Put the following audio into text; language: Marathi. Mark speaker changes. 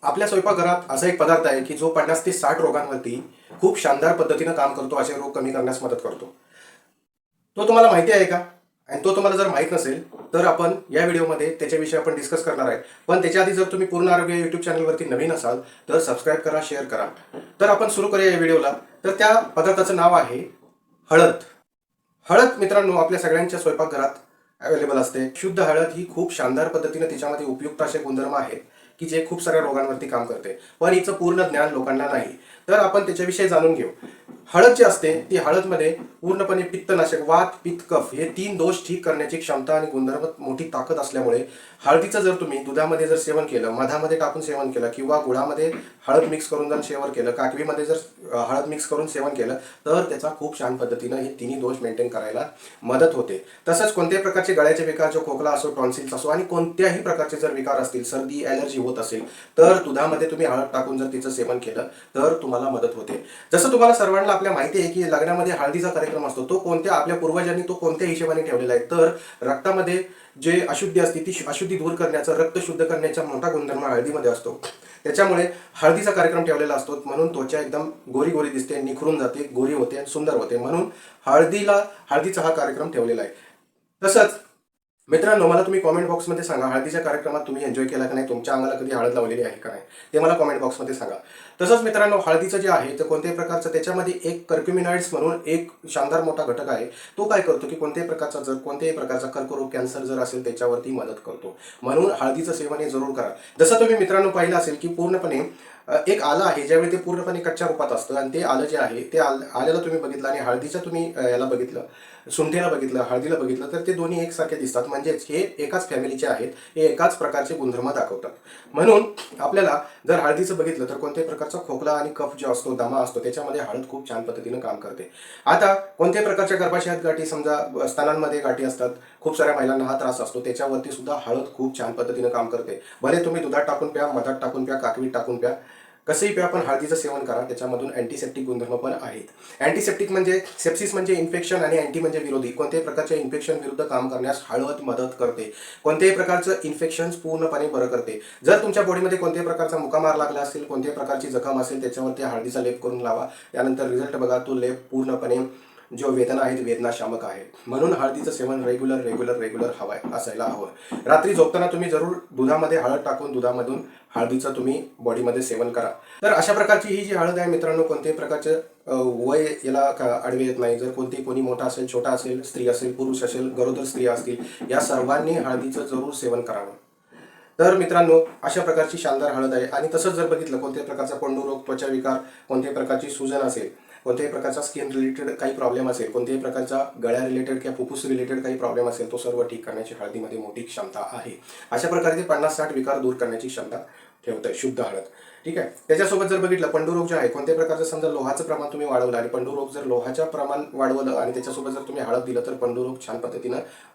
Speaker 1: आपल्या स्वयंपाकघरात असा एक पदार्थ आहे की जो 50 ते 60 रोगांवरती खूप शानदार पद्धतीनं काम करतो, असे रोग कमी करण्यास मदत करतो. तो तुम्हाला माहिती आहे का? आणि तो तुम्हाला जर माहीत नसेल, तर आपण या व्हिडिओमध्ये त्याच्याविषयी आपण डिस्कस करणार आहे. पण त्याच्या आधी जर तुम्ही पूर्ण आरोग्य यूट्यूब चॅनलवरती नवीन असाल, तर सबस्क्राईब करा, शेअर करा. तर आपण सुरू करूया या व्हिडिओला. तर त्या पदार्थाचं नाव आहे हळद. हळद मित्रांनो आपल्या सगळ्यांच्या स्वयंपाकघरात अवेलेबल असते. शुद्ध हळद ही खूप शानदार पद्धतीने तिच्यामध्ये उपयुक्त असे गुणधर्म आहेत की जे खूप साऱ्या रोगांवरती काम करते, पण हिचं पूर्ण ज्ञान लोकांना नाही. तर आपण त्याच्याविषयी जाणून घेऊ. हळद जी असते ती हळदमध्ये पूर्णपणे पित्तनाशक, वात, पित्त, कफ हे 3 दोष ठीक करण्याची क्षमता आणि गुणधर्म मोठी ताकद असल्यामुळे हळदीचं जर तुम्ही दुधामध्ये जर सेवन केलं, मधामध्ये टाकून सेवन केलं किंवा गुळामध्ये हळद मिक्स करून जर सेवन केलं, काकवीमध्ये जर हळद मिक्स करून सेवन केलं, तर त्याचा खूप छान पद्धतीनं हे तिन्ही दोष मेंटेन करायला मदत होते. तसंच कोणत्याही प्रकारचे गळ्याचे विकार, जो खोकला असो, टॉन्सिल्स असो आणि कोणत्याही प्रकारचे जर विकार असतील, सर्दी, ॲलर्जी होत असेल, तर दुधामध्ये तुम्ही हळद टाकून जर तिचं सेवन केलं तर तुम्हाला मदत होते. जसं तुम्हाला सर्वांना आपल्या माहिती आहे की लग्नामध्ये हळदीचा कार्यक्रम असतो, तो कोणत्या आपल्या पूर्वजांनी तो कोणत्या हिशोबाने ठेवलेला आहे, तर रक्तामध्ये जे अशुद्धी असते ती अशुद्धी दूर करण्याचा, रक्त शुद्ध करण्याचा मोठा गुणधर्म हळदीमध्ये असतो. त्याच्यामुळे हळदीचा कार्यक्रम ठेवलेला असतो, म्हणून त्वचा एकदम गोरी गोरी दिसते, निखरून जाते, गोरी होते, सुंदर होते. म्हणून हळदीचा हा कार्यक्रम ठेवलेला आहे. तसंच मित्रांनो, मला तुम्ही कॉमेंट बॉक्समध्ये सांगा, हळदीच्या कार्यक्रमात तुम्ही एन्जॉय केला का नाही, तुमच्या अंगाला कधी हळद लावलेली आहे का नाही, ते मला कॉमेंट बॉक्समध्ये सांगा. तसंच मित्रांनो, हळदीचं जे आहे तर कोणत्याही प्रकारचं त्याच्यामध्ये एक कर्क्युमिनॉइड्स म्हणून एक शानदार मोठा घटक आहे. तो काय करतो की कोणत्याही प्रकारचा कर्करोग, कॅन्सर जर असेल त्याच्यावरती मदत करतो. म्हणून हळदीचं सेवन हे जरूर करा. जसं तुम्ही मित्रांनो पाहिलं असेल की पूर्णपणे एक आलं आहे, ज्यावेळी ते पूर्णपणे कच्च्या रूपात असतं आणि ते आलं जे आहे ते आल्याला तुम्ही बघितलं आणि हळदीचं तुम्ही याला बघितलं, सुंठीला बघितलं, हळदीला बघितलं, तर ते दोन्ही एकसारखे दिसतात. म्हणजेच हे एकाच फॅमिलीचे आहेत, हे एकाच प्रकारचे गुणधर्म दाखवतात. म्हणून आपल्याला जर हळदीचं बघितलं तर कोणत्याही प्रकारचा खोकला आणि कफ जो असतो, दमा असतो, त्याच्यामध्ये हळद खूप छान पद्धतीनं काम करते. आता कोणत्याही प्रकारच्या गर्भाशयात गाठी, समजा स्तनांमध्ये गाठी असतात, खूप साऱ्या महिलांना हा त्रास असतो, त्याच्यावरती सुद्धा हळद खूप छान पद्धतीनं काम करते. भले तुम्ही दुधात टाकून प्या, मधात टाकून प्या, काकवीत टाकून प्या, कसंही प्या, पण हळदीचं सेवन करा. त्याच्यामधून अँटीसेप्टिक गुणधर्म पण आहेत. अँटीसेप्टिक म्हणजे सेप्सिस म्हणजे इन्फेक्शन आणि अँटी म्हणजे विरोधी. कोणत्याही प्रकारच्या इन्फेक्शन विरुद्ध काम करण्यास हळद मदत करते. कोणत्याही प्रकारचं इन्फेक्शन पूर्णपणे बरं करते. जर तुमच्या बॉडीमध्ये कोणत्याही प्रकारचा मुकामार लागला असेल, कोणत्याही प्रकारची जखम असेल, त्याच्यावरती हळदीचा लेप करून लावा. त्यानंतर रिझल्ट बघा. तो लेप पूर्णपणे जो वेदना आहेत, वेदनाशामक आहे. म्हणून हळदीचं सेवन रेग्युलर असायला हवं. रात्री झोपताना तुम्ही जरूर दुधामध्ये हळद टाकून दुधामधून हळदीचं तुम्ही बॉडीमध्ये सेवन करा. तर अशा प्रकारची ही जी हळद आहे मित्रांनो, कोणत्याही प्रकारचं वय याला आडवे येत नाही. जर कोणी मोठा असेल, छोटा असेल, स्त्री असेल, पुरुष असेल, गरोदर स्त्रिया असतील, या सर्वांनी हळदीचं जरूर सेवन करावं. तर मित्रांनो, अशा प्रकारची शानदार हळद आहे. आणि तसंच जर बघितलं, कोणत्याही प्रकारचा पंडुरोग, त्वचा विकार, कोणत्याही प्रकारची सूजन असेल, कोणत्याही प्रकारचा स्किन रिलेटेड काही प्रॉब्लेम असेल, कोणत्याही प्रकारचा गळ्या रिलेटेड किंवा फुफ्फुस रिलेटेड काही प्रॉब्लेम असेल, तो सर्व ठीक करण्याची हळदीमध्ये मोठी क्षमता आहे. अशा प्रकारे ते 50-60 विकार दूर करण्याची क्षमता ठेवतं शुद्ध हळद. ठीक आहे. त्याच्यासोबत जर बघितलं, पंडुरोग जे आहे, कोणत्याही प्रकारचं समजा लोहाचं प्रमाण तुम्ही वाढवलं आणि पंडुरोग जर लोहाचं प्रमाण वाढवलं आणि त्याच्यासोबत जर तुम्ही हळद दिलं, तर पंडुरोग छान पद्धतीनं